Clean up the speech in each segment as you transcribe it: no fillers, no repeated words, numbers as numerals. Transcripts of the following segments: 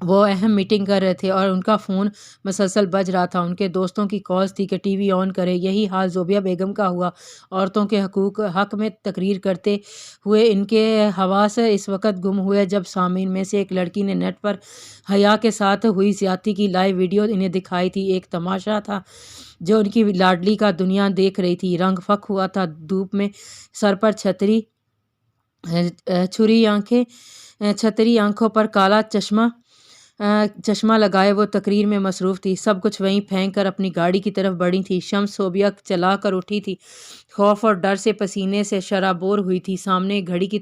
وہ اہم میٹنگ کر رہے تھے اور ان کا فون مسلسل بج رہا تھا۔ ان کے دوستوں کی کالز تھی کہ ٹی وی آن کرے۔ یہی حال زوبیہ بیگم کا ہوا۔ عورتوں کے حق میں تقریر کرتے ہوئے ان کے حواس اس وقت گم ہوئے جب سامعین میں سے ایک لڑکی نے نیٹ پر حیا کے ساتھ ہوئی زیادتی کی لائیو ویڈیو انہیں دکھائی تھی۔ ایک تماشا تھا جو ان کی لاڈلی کا دنیا دیکھ رہی تھی۔ رنگ فک ہوا تھا دھوپ میں، سر پر چھتری آنکھوں پر کالا چشمہ لگائے وہ تقریر میں مصروف تھی۔ سب کچھ وہیں پھینک کر اپنی گاڑی کی طرف بڑھی تھی۔ شمس صوبیہ چلا کر اٹھی تھی، خوف اور ڈر سے پسینے سے شرابور ہوئی تھی۔ سامنے گھڑی کی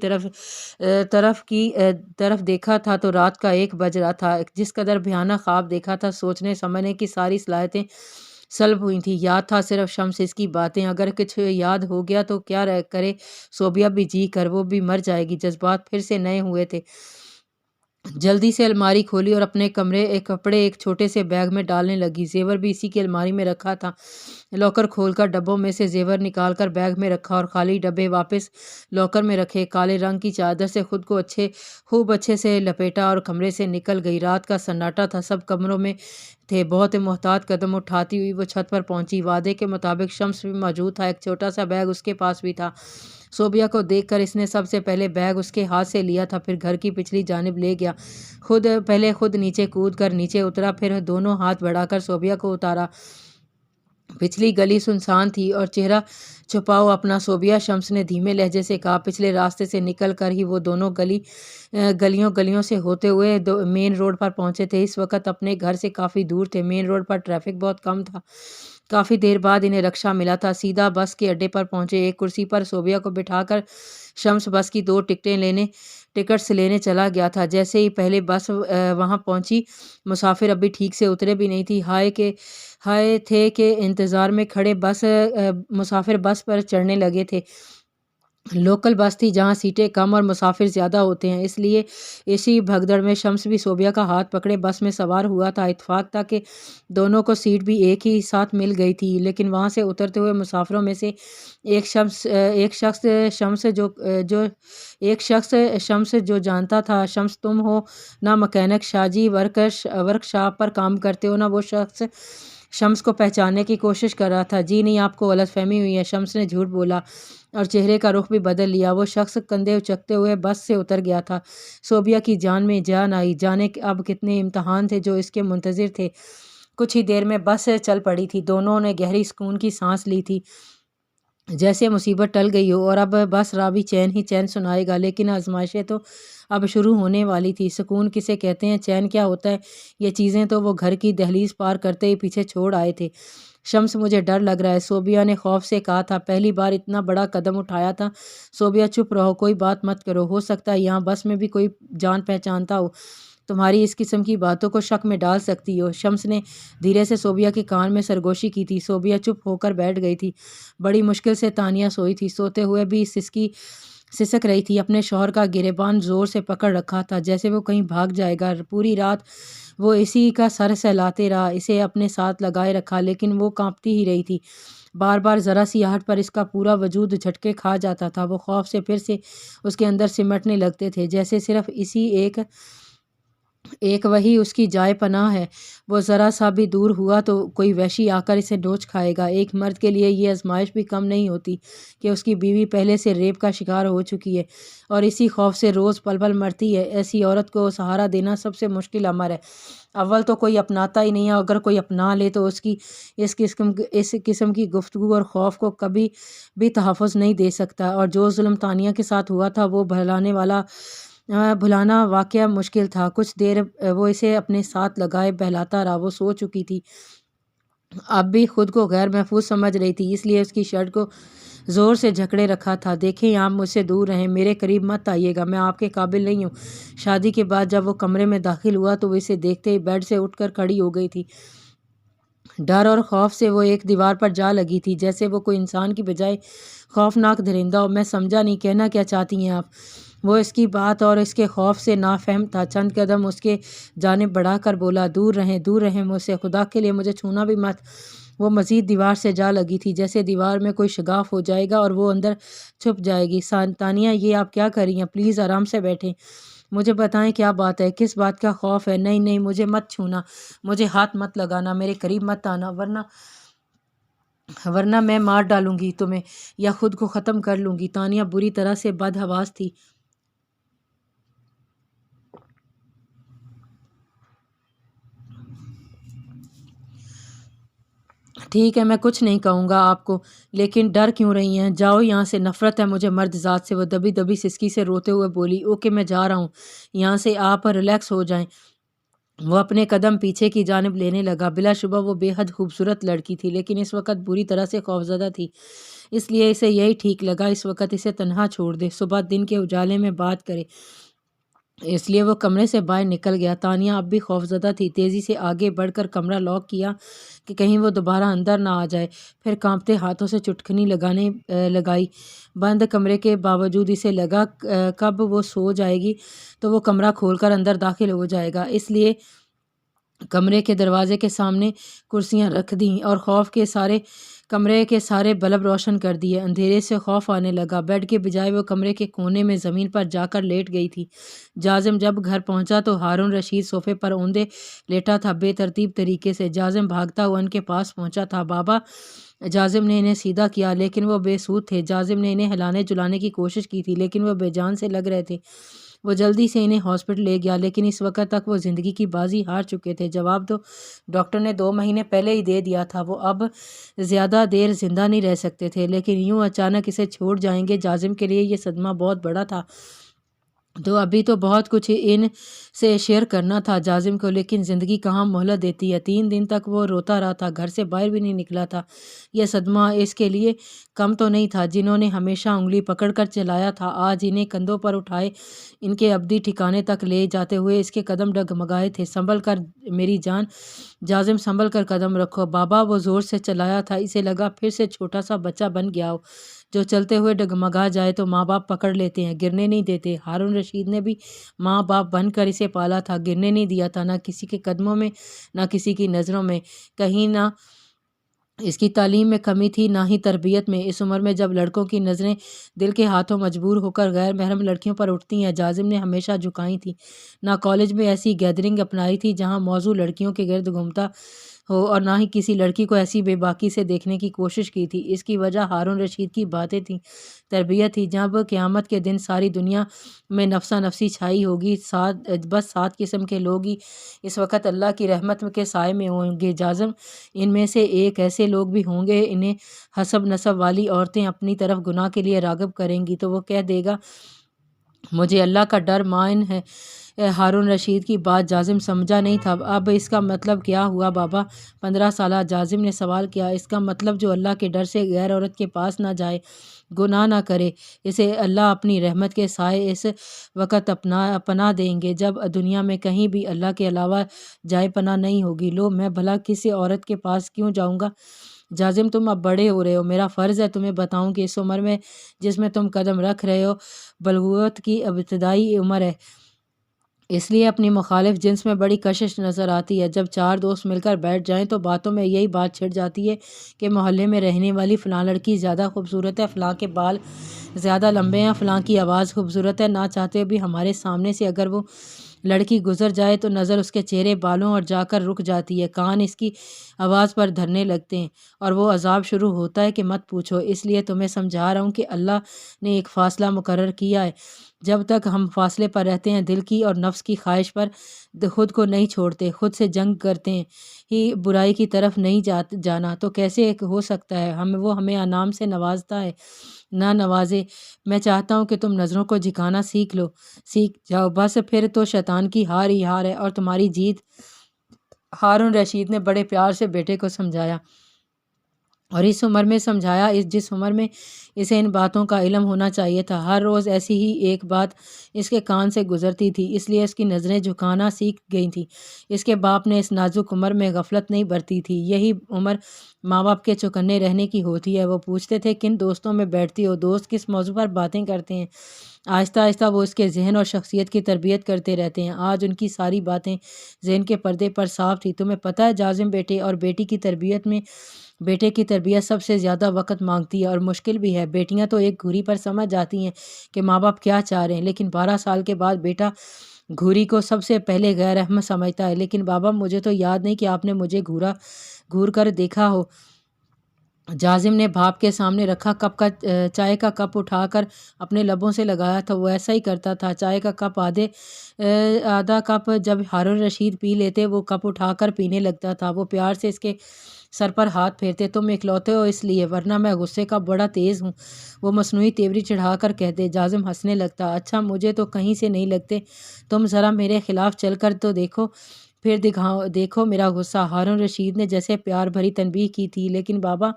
طرف دیکھا تھا تو رات کا 1 بج رہا تھا۔ جس قدر بھیانک خواب دیکھا تھا، سوچنے سمجھنے کی ساری صلاحیتیں سلب ہوئی تھیں۔ یاد تھا صرف شمس، اس کی باتیں۔ اگر کچھ یاد ہو گیا تو کیا کرے صوبیہ بھی جی کر، وہ بھی مر جائے گی۔ جذبات پھر سے نئے ہوئے تھے۔ جلدی سے الماری کھولی اور اپنے کپڑے ایک چھوٹے سے بیگ میں ڈالنے لگی۔ زیور بھی اسی کی الماری میں رکھا تھا۔ لاکر کھول کر ڈبوں میں سے زیور نکال کر بیگ میں رکھا اور خالی ڈبے واپس لاکر میں رکھے۔ کالے رنگ کی چادر سے خود کو خوب اچھے سے لپیٹا اور کمرے سے نکل گئی۔ رات کا سناٹا تھا، سب کمروں میں تھے۔ بہت محتاط قدم اٹھاتی ہوئی وہ چھت پر پہنچی۔ وعدے کے مطابق شمس بھی موجود تھا۔ ایک چھوٹا سا بیگ اس کے پاس بھی تھا۔ صوبیہ کو دیکھ کر اس نے سب سے پہلے بیگ اس کے ہاتھ سے لیا تھا، پھر گھر کی پچھلی جانب لے گیا۔ پہلے خود نیچے کود کر نیچے اترا، پھر دونوں ہاتھ بڑھا کر صوبیہ کو اتارا۔ پچھلی گلی سنسان تھی اور چہرہ چھپاؤ اپنا صوبیہ، شمس نے دھیمے لہجے سے کہا۔ پچھلے راستے سے نکل کر ہی وہ دونوں گلیوں سے ہوتے ہوئے مین روڈ پر پہنچے تھے۔ اس وقت اپنے گھر سے کافی دور تھے۔ مین روڈ پر ٹریفک بہت کم تھا۔ کافی دیر بعد انہیں رکشہ ملا تھا۔ سیدھا بس کے اڈے پر پہنچے۔ ایک کرسی پر صوبیہ کو بٹھا کر شمس بس کی 2 ٹکٹس لینے چلا گیا تھا۔ جیسے ہی پہلے بس وہاں پہنچی، مسافر ابھی ٹھیک سے اترے بھی نہیں تھے کہ انتظار میں کھڑے مسافر بس پر چڑھنے لگے تھے۔ لوکل بس تھی جہاں سیٹیں کم اور مسافر زیادہ ہوتے ہیں، اس لیے اسی بھگدڑ میں شمس بھی صوبیہ کا ہاتھ پکڑے بس میں سوار ہوا تھا۔ اتفاق تھا کہ دونوں کو سیٹ بھی ایک ہی ساتھ مل گئی تھی، لیکن وہاں سے اترتے ہوئے مسافروں میں سے ایک شمس جو جانتا تھا، شمس تم ہو نہ مکینک شاہ جی ورک شاپ پر کام کرتے ہو، نہ وہ شخص شمس کو پہچاننے کی کوشش کر رہا تھا۔ جی نہیں، آپ کو غلط فہمی ہوئی ہے، شمس نے جھوٹ بولا اور چہرے کا رخ بھی بدل لیا۔ وہ شخص کندھے اچکتے ہوئے بس سے اتر گیا تھا۔ صوبیہ کی جان میں جان آئی، جانے اب کتنے امتحان تھے جو اس کے منتظر تھے۔ کچھ ہی دیر میں بس چل پڑی تھی۔ دونوں نے گہری سکون کی سانس لی تھی، جیسے مصیبت ٹل گئی ہو اور اب بس راوی چین ہی چین سنائے گا۔ لیکن آزمائشیں تو اب شروع ہونے والی تھی۔ سکون کسے کہتے ہیں، چین کیا ہوتا ہے، یہ چیزیں تو وہ گھر کی دہلیز پار کرتے ہی پیچھے چھوڑ آئے تھے۔ شمس، مجھے ڈر لگ رہا ہے، صوبیہ نے خوف سے کہا تھا۔ پہلی بار اتنا بڑا قدم اٹھایا تھا۔ صوبیہ، چپ رہو، کوئی بات مت کرو، ہو سکتا ہے یہاں بس میں بھی کوئی جان پہچانتا ہو، تمہاری اس قسم کی باتوں کو شک میں ڈال سکتی ہو۔ شمس نے دھیرے سے صوبیہ کے کان میں سرگوشی کی تھی۔ صوبیہ چپ ہو کر بیٹھ گئی تھی۔ بڑی مشکل سے تانیہ سوئی تھی، سوتے ہوئے بھی سسک رہی تھی۔ اپنے شوہر کا گریبان زور سے پکڑ رکھا تھا، جیسے وہ کہیں بھاگ جائے گا۔ پوری رات وہ اسی کا سر سہلاتے رہا، اسے اپنے ساتھ لگائے رکھا، لیکن وہ کانپتی ہی رہی تھی۔ بار بار ذرا سی آہٹ پر اس کا پورا وجود جھٹکے کھا جاتا تھا۔ وہ خوف سے پھر سے اس کے اندر سمٹنے لگتے تھے، جیسے صرف اسی ایک وہی اس کی جائے پناہ ہے۔ وہ ذرا سا بھی دور ہوا تو کوئی وحشی آ کر اسے نوچ کھائے گا۔ ایک مرد کے لیے یہ آزمائش بھی کم نہیں ہوتی کہ اس کی بیوی پہلے سے ریپ کا شکار ہو چکی ہے اور اسی خوف سے روز پل پل مرتی ہے۔ ایسی عورت کو سہارا دینا سب سے مشکل امر ہے۔ اول تو کوئی اپناتا ہی نہیں ہے، اگر کوئی اپنا لے تو اس کی اس قسم کی گفتگو اور خوف کو کبھی بھی تحفظ نہیں دے سکتا۔ اور جو ظلم تانیہ کے ساتھ ہوا تھا وہ بھلانا واقعہ مشکل تھا۔ کچھ دیر وہ اسے اپنے ساتھ لگائے بہلاتا رہا۔ وہ سو چکی تھی، اب بھی خود کو غیر محفوظ سمجھ رہی تھی، اس لیے اس کی شرٹ کو زور سے جھکڑے رکھا تھا۔ دیکھیں، آپ مجھ سے دور رہیں، میرے قریب مت آئیے گا، میں آپ کے قابل نہیں ہوں۔ شادی کے بعد جب وہ کمرے میں داخل ہوا تو وہ اسے دیکھتے ہی بیڈ سے اٹھ کر کھڑی ہو گئی تھی۔ ڈر اور خوف سے وہ ایک دیوار پر جا لگی تھی، جیسے وہ کوئی انسان کی بجائے خوفناک درندہ ہو۔ میں سمجھا نہیں، کہنا کیا چاہتی ہیں آپ؟ وہ اس کی بات اور اس کے خوف سے نافہم تھا۔ چند قدم اس کے جانب بڑھا کر بولا، دور رہیں مجھ سے، خدا کے لیے مجھے چھونا بھی مت۔ وہ مزید دیوار سے جا لگی تھی، جیسے دیوار میں کوئی شگاف ہو جائے گا اور وہ اندر چھپ جائے گی۔ تانیہ، یہ آپ کیا کر رہی ہیں؟ پلیز آرام سے بیٹھیں۔ مجھے بتائیں کیا بات ہے، کس بات کا خوف ہے؟ نہیں نہیں، مجھے مت چھونا، مجھے ہاتھ مت لگانا، میرے قریب مت آنا، ورنہ میں مار ڈالوں گی تمہیں یا خود کو ختم کر لوں گی۔ تانیہ بری طرح سے بدحواس تھی۔ ٹھیک ہے، میں کچھ نہیں کہوں گا آپ کو، لیکن ڈر کیوں رہی ہیں؟ جاؤ یہاں سے، نفرت ہے مجھے مرد ذات سے۔ وہ دبی دبی سسکی سے روتے ہوئے بولی۔ اوکے میں جا رہا ہوں یہاں سے، آپ ریلیکس ہو جائیں۔ وہ اپنے قدم پیچھے کی جانب لینے لگا۔ بلا شبہ وہ بے حد خوبصورت لڑکی تھی، لیکن اس وقت بری طرح سے خوفزدہ تھی، اس لیے اسے یہی ٹھیک لگا اس وقت اسے تنہا چھوڑ دے، صبح دن کے اجالے میں بات کرے۔ اس لیے وہ کمرے سے باہر نکل گیا۔ تانیہ اب بھی خوفزدہ تھی، تیزی سے آگے بڑھ کر کمرہ لاک کیا کہ کہیں وہ دوبارہ اندر نہ آ جائے، پھر کانپتے ہاتھوں سے چٹکنی لگائی۔ بند کمرے کے باوجود اسے لگا کب وہ سو جائے گی تو وہ کمرہ کھول کر اندر داخل ہو جائے گا، اس لیے کمرے کے دروازے کے سامنے کرسیاں رکھ دیں اور کمرے کے سارے بلب روشن کر دیے۔ اندھیرے سے خوف آنے لگا۔ بیڈ کے بجائے وہ کمرے کے کونے میں زمین پر جا کر لیٹ گئی تھی۔ جازم جب گھر پہنچا تو ہارون رشید صوفے پر اوندے لیٹا تھا، بے ترتیب طریقے سے۔ جازم بھاگتا ہوا ان کے پاس پہنچا تھا۔ بابا! جازم نے انہیں سیدھا کیا لیکن وہ بے سود تھے۔ جازم نے انہیں ہلانے جلانے کی کوشش کی تھی لیکن وہ بے جان سے لگ رہے تھے۔ وہ جلدی سے انہیں ہاسپٹل لے گیا لیکن اس وقت تک وہ زندگی کی بازی ہار چکے تھے۔ جواب تو ڈاکٹر نے 2 مہینے پہلے ہی دے دیا تھا، وہ اب زیادہ دیر زندہ نہیں رہ سکتے تھے، لیکن یوں اچانک اسے چھوڑ جائیں گے؟ جازم کے لیے یہ صدمہ بہت بڑا تھا، تو ابھی تو بہت کچھ ان سے شیئر کرنا تھا جازم کو، لیکن زندگی کہاں مہلت دیتی ہے۔ 3 دن تک وہ روتا رہا تھا، گھر سے باہر بھی نہیں نکلا تھا۔ یہ صدمہ اس کے لیے کم تو نہیں تھا جنہوں نے ہمیشہ انگلی پکڑ کر چلایا تھا، آج انہیں کندھوں پر اٹھائے ان کے ابدی ٹھکانے تک لے جاتے ہوئے اس کے قدم ڈگمگائے تھے۔ سنبھل کر میری جان، جازم سنبھل کر قدم رکھو۔ بابا! وہ زور سے چلایا تھا، اسے لگا پھر سے چھوٹا سا بچہ بن گیا ہو جو چلتے ہوئے ڈگمگا جائے تو ماں باپ پکڑ لیتے ہیں، گرنے نہیں دیتے۔ ہارون رشید نے بھی ماں باپ بن کر اسے پالا تھا، گرنے نہیں دیا تھا، نہ کسی کے قدموں میں نہ کسی کی نظروں میں، کہیں نہ اس کی تعلیم میں کمی تھی نہ ہی تربیت میں۔ اس عمر میں جب لڑکوں کی نظریں دل کے ہاتھوں مجبور ہو کر غیر محرم لڑکیوں پر اٹھتی ہیں، جازم نے ہمیشہ جھکائی تھیں۔ نہ کالج میں ایسی گیدرنگ اپنائی تھی جہاں موضوع لڑکیوں کے گرد گھومتا ہو، اور نہ ہی کسی لڑکی کو ایسی بے باکی سے دیکھنے کی کوشش کی تھی۔ اس کی وجہ ہارون رشید کی باتیں تھیں، تربیت تھی۔ جب قیامت کے دن ساری دنیا میں نفسا نفسی چھائی ہوگی، بس 7 قسم کے لوگ ہی اس وقت اللہ کی رحمت کے سائے میں ہوں گے۔ جازم ان میں سے ایک۔ ایسے لوگ بھی ہوں گے انہیں حسب نسب والی عورتیں اپنی طرف گناہ کے لیے راغب کریں گی تو وہ کہہ دے گا مجھے اللہ کا ڈر مائن ہے۔ ہارون رشید کی بات جازم سمجھا نہیں تھا۔ اب اس کا مطلب کیا ہوا بابا؟ 15 سالہ جازم نے سوال کیا۔ اس کا مطلب جو اللہ کے ڈر سے غیر عورت کے پاس نہ جائے، گناہ نہ کرے، اسے اللہ اپنی رحمت کے سائے اس وقت پناہ دیں گے جب دنیا میں کہیں بھی اللہ کے علاوہ جائے پناہ نہیں ہوگی۔ لو، میں بھلا کسی عورت کے پاس کیوں جاؤں گا؟ جازم تم اب بڑے ہو رہے ہو، میرا فرض ہے تمہیں بتاؤں کہ اس عمر میں جس میں تم قدم رکھ رہے ہو بلوغت کی ابتدائی عمر ہے، اس لیے اپنی مخالف جنس میں بڑی کشش نظر آتی ہے۔ جب 4 دوست مل کر بیٹھ جائیں تو باتوں میں یہی بات چھڑ جاتی ہے کہ محلے میں رہنے والی فلاں لڑکی زیادہ خوبصورت ہے، فلاں کے بال زیادہ لمبے ہیں، فلاں کی آواز خوبصورت ہے۔ نہ چاہتے بھی ہمارے سامنے سے اگر وہ لڑکی گزر جائے تو نظر اس کے چہرے بالوں اور جا کر رک جاتی ہے، کان اس کی آواز پر دھرنے لگتے ہیں اور وہ عذاب شروع ہوتا ہے کہ مت پوچھو۔ اس لیے تمہیں سمجھا رہا ہوں کہ اللہ نے ایک فاصلہ مقرر کیا ہے، جب تک ہم فاصلے پر رہتے ہیں دل کی اور نفس کی خواہش پر خود کو نہیں چھوڑتے، خود سے جنگ کرتے ہیں ہی برائی کی طرف نہیں جانا تو کیسے ہو سکتا ہے؟ وہ ہمیں انعام سے نوازتا ہے، نہ نوازے۔ میں چاہتا ہوں کہ تم نظروں کو جھکانا سیکھ جاؤ، بس پھر تو شیطان کی ہار ہی ہار ہے اور تمہاری جیت۔ ہارون رشید نے بڑے پیار سے بیٹے کو سمجھایا اور اس عمر میں سمجھایا جس عمر میں اسے ان باتوں کا علم ہونا چاہیے تھا۔ ہر روز ایسی ہی ایک بات اس کے کان سے گزرتی تھی، اس لیے اس کی نظریں جھکانا سیکھ گئی تھیں۔ اس کے باپ نے اس نازک عمر میں غفلت نہیں برتی تھی، یہی عمر ماں باپ کے چوکنے رہنے کی ہوتی ہے۔ وہ پوچھتے تھے کن دوستوں میں بیٹھتی ہو، دوست کس موضوع پر باتیں کرتے ہیں، آہستہ آہستہ وہ اس کے ذہن اور شخصیت کی تربیت کرتے رہتے ہیں۔ آج ان کی ساری باتیں ذہن کے پردے پر صاف تھی۔ تمہیں پتہ ہے جازم، بیٹے اور بیٹی کی تربیت میں بیٹے کی تربیت سب سے زیادہ وقت مانگتی ہے اور مشکل بھی ہے۔ بیٹیاں تو ایک گھوری پر سمجھ جاتی ہیں کہ ماں باپ کیا چاہ رہے ہیں، لیکن 12 سال کے بعد بیٹا گھوری کو سب سے پہلے غیر احمد سمجھتا ہے۔ لیکن بابا، مجھے تو یاد نہیں کہ آپ نے مجھے گھور کر دیکھا ہو۔ جازم نے بھاپ کے سامنے رکھا چائے کا کپ اٹھا کر اپنے لبوں سے لگایا تھا۔ وہ ایسا ہی کرتا تھا۔ چائے کا کپ آدھا کپ جب ہارون رشید پی لیتے، وہ کپ اٹھا کر پینے لگتا تھا۔ وہ پیار سے اس کے سر پر ہاتھ پھیرتے۔ تم اکلوتے ہو اس لیے، ورنہ میں غصے کا بڑا تیز ہوں، وہ مصنوعی تیوری چڑھا کر کہتے۔ جازم ہنسنے لگتا۔ اچھا، مجھے تو کہیں سے نہیں لگتے، تم ذرا میرے خلاف چل کر تو دیکھو، پھر دیکھو میرا غصہ۔ ہارون رشید نے جیسے پیار بھری تنبیہ کی تھی۔ لیکن بابا،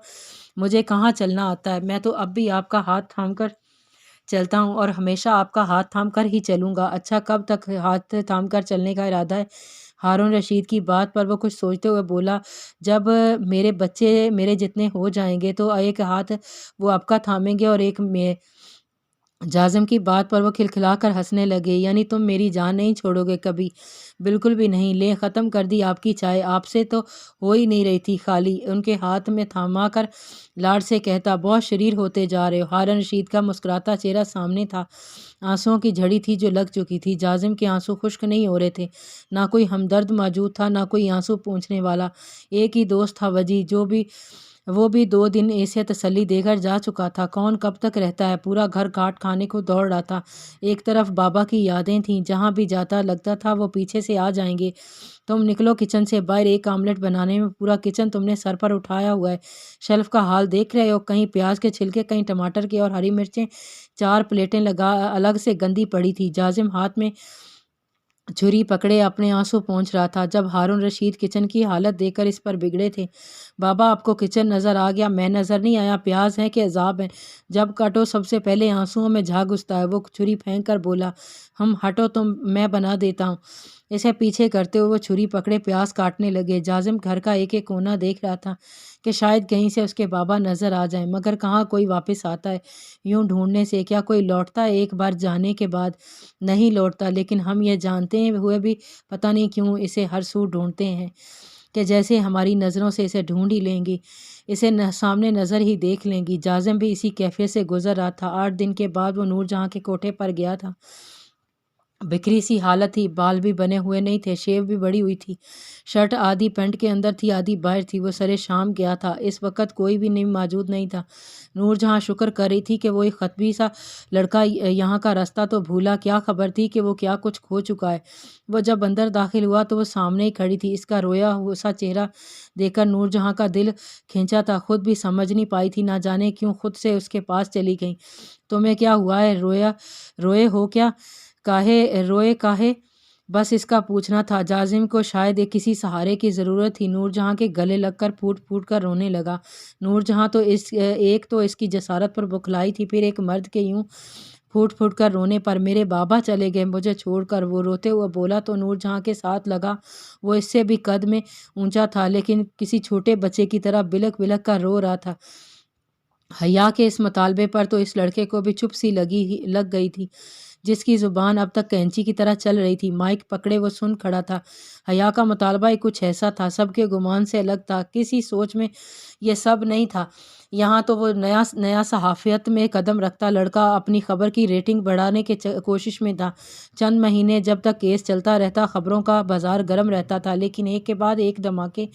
مجھے کہاں چلنا آتا ہے، میں تو اب بھی آپ کا ہاتھ تھام کر چلتا ہوں اور ہمیشہ آپ کا ہاتھ تھام کر ہی چلوں گا۔ اچھا، کب تک ہاتھ تھام کر چلنے کا ارادہ ہے؟ ہارون رشید کی بات پر وہ کچھ سوچتے ہوئے بولا، جب میرے بچے میرے جتنے ہو جائیں گے تو ایک ہاتھ وہ آپ کا تھامیں گے اور ایک میں۔ جازم کی بات پر وہ کھلکھلا کر ہنسنے لگے۔ یعنی تم میری جان نہیں چھوڑو گے کبھی؟ بالکل بھی نہیں۔ لیں، ختم کر دی آپ کی چائے، آپ سے تو ہو ہی نہیں رہی تھی خالی۔ ان کے ہاتھ میں تھاما کر لاڈ سے کہتا، بہت شریر ہوتے جا رہے ہو۔ ہارون رشید کا مسکراتا چہرہ سامنے تھا۔ آنسوؤں کی جھڑی تھی جو لگ چکی تھی۔ جازم کے آنسو خشک نہیں ہو رہے تھے، نہ کوئی ہمدرد موجود تھا، نہ کوئی آنسو پوچھنے والا۔ ایک ہی دوست تھا، وجی، وہ بھی 2 دن اسے تسلی دے کر جا چکا تھا۔ کون کب تک رہتا ہے؟ پورا گھر کاٹ کھانے کو دوڑ رہا تھا۔ ایک طرف بابا کی یادیں تھیں، جہاں بھی جاتا لگتا تھا وہ پیچھے سے آ جائیں گے۔ تم نکلو کچن سے باہر، ایک آملیٹ بنانے میں پورا کچن تم نے سر پر اٹھایا ہوا ہے۔ شیلف کا حال دیکھ رہے ہو، کہیں پیاز کے چھلکے، کہیں ٹماٹر کے اور ہری مرچیں۔ 4 پلیٹیں الگ سے گندی پڑی تھی۔ جازم ہاتھ میں چھری پکڑے اپنے آنسو پونچھ رہا تھا جب ہارون رشید کچن کی حالت دیکھ کر اس پر بگڑے تھے۔ بابا، آپ کو کچن نظر آ گیا، میں نظر نہیں آیا؟ پیاز ہیں کہ عذاب ہیں؟ جب کٹو سب سے پہلے آنسوؤں میں جھاگ گھستا ہے۔ وہ چھری پھینک کر بولا، ہٹو تم، میں بنا دیتا ہوں۔ اسے پیچھے کرتے ہوئے وہ چھری پکڑے پیاز کاٹنے لگے۔ جازم گھر کا ایک ایک کونا دیکھ رہا تھا کہ شاید کہیں سے اس کے بابا نظر آ جائیں، مگر کہاں کوئی واپس آتا ہے یوں ڈھونڈنے سے؟ کیا کوئی لوٹتا ہے ایک بار جانے کے بعد؟ نہیں لوٹتا۔ لیکن ہم یہ جانتے ہوئے بھی پتہ نہیں کیوں اسے ہر سو ڈھونڈتے ہیں کہ جیسے ہماری نظروں سے اسے ڈھونڈ ہی لیں گی، اسے سامنے نظر ہی دیکھ لیں گی۔ جازم بھی اسی کیفیت سے گزر رہا تھا۔ 8 دن کے بعد وہ نور جہاں کے کوٹھے پر گیا تھا۔ بکھری سی حالت تھی، بال بھی بنے ہوئے نہیں تھے، شیو بھی بڑی ہوئی تھی، شرٹ آدھی پینٹ کے اندر تھی آدھی باہر تھی۔ وہ سرے شام گیا تھا۔ اس وقت کوئی بھی موجود نہیں تھا۔ نور جہاں شکر کر رہی تھی کہ وہ ایک خطبی سا لڑکا یہاں کا راستہ تو بھولا، کیا خبر تھی کہ وہ کیا کچھ کھو چکا ہے۔ وہ جب اندر داخل ہوا تو وہ سامنے ہی کھڑی تھی۔ اس کا رویا سا چہرہ دیکھ کر نور جہاں کا دل کھینچا تھا، خود بھی سمجھ نہیں پائی تھی، نہ جانے کیوں خود سے اس کے پاس چلی گئی۔ تمہیں کیا ہوا ہے؟ روئے ہو کیا؟ روئے کاہے؟ بس اس کا پوچھنا تھا۔ جازم کو شاید کسی سہارے کی ضرورت تھی۔ نور جہاں کے گلے لگ کر پھوٹ پھوٹ کر رونے لگا۔ نور جہاں تو ایک تو اس کی جسارت پر بکھلائی تھی، پھر ایک مرد کے یوں پھوٹ پھوٹ کر رونے پر۔ میرے بابا چلے گئے مجھے چھوڑ کر، وہ روتے ہوئے بولا تو نور جہاں کے ساتھ لگا۔ وہ اس سے بھی قد میں اونچا تھا، لیکن کسی چھوٹے بچے کی طرح بلک بلک کر رو رہا تھا۔ حیا کے اس مطالبے پر تو اس لڑکے کو بھی چپ سی لگ گئی تھی، جس کی زبان اب تک کینچی کی طرح چل رہی تھی۔ مائک پکڑے وہ سن کھڑا تھا۔ حیا کا مطالبہ ہی کچھ ایسا تھا، سب کے گمان سے الگ تھا، کسی سوچ میں یہ سب نہیں تھا۔ یہاں تو وہ نیا صحافیت میں قدم رکھتا لڑکا اپنی خبر کی ریٹنگ بڑھانے کی کوشش میں تھا۔ چند مہینے جب تک کیس چلتا رہتا، خبروں کا بازار گرم رہتا تھا، لیکن ایک کے بعد ایک دھماکے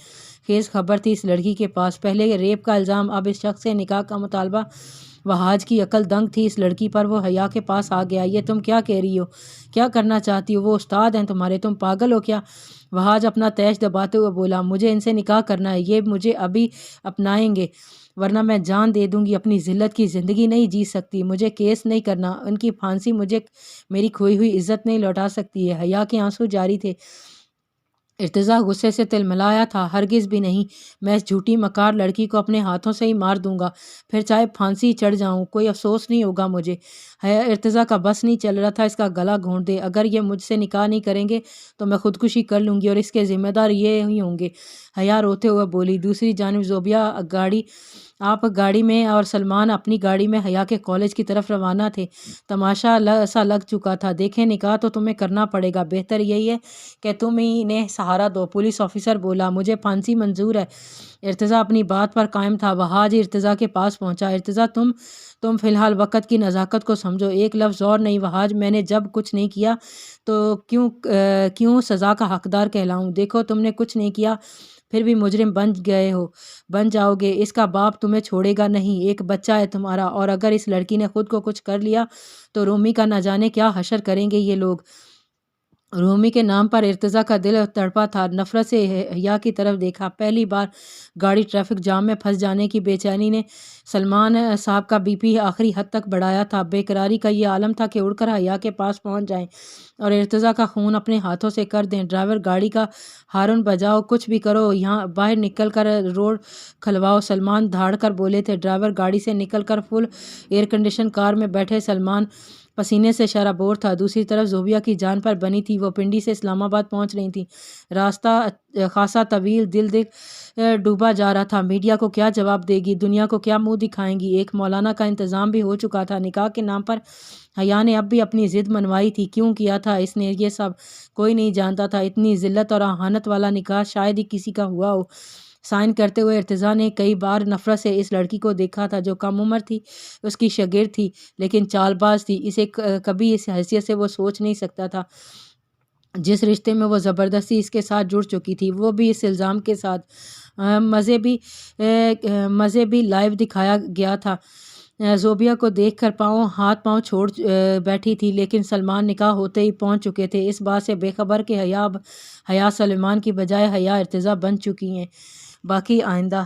خیز خبر تھی اس لڑکی کے پاس۔ پہلے ریپ کا الزام، اب اس شخص سے نکاح کا مطالبہ۔ وہاج کی عقل دنگ تھی اس لڑکی پر۔ وہ حیا کے پاس آ گیا۔ یہ تم کیا کہہ رہی ہو؟ کیا کرنا چاہتی ہو؟ وہ استاد ہیں تمہارے، تم پاگل ہو کیا؟ وہاج اپنا تیش دباتے ہوئے بولا، مجھے ان سے نکاح کرنا ہے، یہ مجھے ابھی اپنائیں گے ورنہ میں جان دے دوں گی، اپنی ذلت کی زندگی نہیں جی سکتی۔ مجھے کیس نہیں کرنا، ان کی پھانسی مجھے میری کھوئی ہوئی عزت نہیں لوٹا سکتی ہے۔ حیا کے آنسو جاری تھے۔ ارتضیٰ غصے سے تلملایا تھا۔ ہرگز بھی نہیں، میں اس جھوٹی مکار لڑکی کو اپنے ہاتھوں سے ہی مار دوں گا، پھر چاہے پھانسی چڑھ جاؤں، کوئی افسوس نہیں ہوگا مجھے۔ ارتضیٰ کا بس نہیں چل رہا تھا، اس کا گلا گھونٹ دے، اگر یہ مجھ سے نکاح نہیں کریں گے تو میں خودکشی کر لوں گی اور اس کے ذمہ دار یہ ہی ہوں گے۔ حیا روتے ہوئے بولی۔ دوسری جانب زوبیہ گاڑی آپ گاڑی میں اور سلمان اپنی گاڑی میں حیا کے کالج کی طرف روانہ تھے۔ تماشا سا لگ چکا تھا۔ دیکھیں نکاح تو تمہیں کرنا پڑے گا، بہتر یہی ہے کہ تم انہیں سہارا دو، پولیس آفیسر بولا۔ مجھے پھانسی منظور ہے۔ ارتضیٰ اپنی بات پر قائم تھا۔ وہاج ارتضیٰ کے پاس پہنچا۔ ارتضیٰ تم فی الحال وقت کی نزاکت کو سمجھو، ایک لفظ اور نہیں۔ وہاج میں نے جب کچھ نہیں کیا تو کیوں سزا کا حقدار کہلاؤں؟ دیکھو تم نے کچھ نہیں کیا پھر بھی مجرم بن جاؤ گے۔ اس کا باپ تمہیں چھوڑے گا نہیں، ایک بچہ ہے تمہارا، اور اگر اس لڑکی نے خود کو کچھ کر لیا تو رومی کا نہ جانے کیا حشر کریں گے یہ لوگ۔ رومی کے نام پر ارتضیٰ کا دل تڑپا تھا۔ نفرت سے حیا کی طرف دیکھا۔ پہلی بار گاڑی ٹریفک جام میں پھنس جانے کی بے چینی نے سلمان صاحب کا بی پی آخری حد تک بڑھایا تھا۔ بے قراری کا یہ عالم تھا کہ اڑ کر حیا کے پاس پہنچ جائیں اور ارتضیٰ کا خون اپنے ہاتھوں سے کر دیں۔ ڈرائیور گاڑی کا ہارن بجاؤ، کچھ بھی کرو، یہاں باہر نکل کر روڈ کھلواؤ، سلمان دھاڑ کر بولے تھے۔ ڈرائیور گاڑی سے نکل کر فل ایئر کنڈیشن کار میں بیٹھے۔ سلمان پسینے سے شرابور تھا۔ دوسری طرف زوبیہ کی جان پر بنی تھی، وہ پنڈی سے اسلام آباد پہنچ رہی تھیں۔ راستہ خاصا طویل، دل ڈوبا جا رہا تھا۔ میڈیا کو کیا جواب دے گی، دنیا کو کیا منہ دکھائیں گی؟ ایک مولانا کا انتظام بھی ہو چکا تھا۔ نکاح کے نام پر حیا نے اب بھی اپنی ضد منوائی تھی۔ کیوں کیا تھا اس نے یہ سب؟ کوئی نہیں جانتا تھا۔ اتنی ذلت اور اہانت والا نکاح شاید ہی کسی کا ہوا ہو۔ سائن کرتے ہوئے ارتضیٰ نے کئی بار نفرت سے اس لڑکی کو دیکھا تھا جو کم عمر تھی، اس کی شاگرد تھی، لیکن چال باز تھی۔ اسے کبھی اس حیثیت سے وہ سوچ نہیں سکتا تھا جس رشتے میں وہ زبردستی اس کے ساتھ جڑ چکی تھی، وہ بھی اس الزام کے ساتھ۔ مزے بھی لائیو دکھایا گیا تھا۔ زوبیہ کو دیکھ کر ہاتھ پاؤں چھوڑ بیٹھی تھی، لیکن سلمان نکاح ہوتے ہی پہنچ چکے تھے، اس بات سے بے خبر کہ حیا سلمان کی بجائے حیا ارتضیٰ بن چکی ہیں۔ باقی آئندہ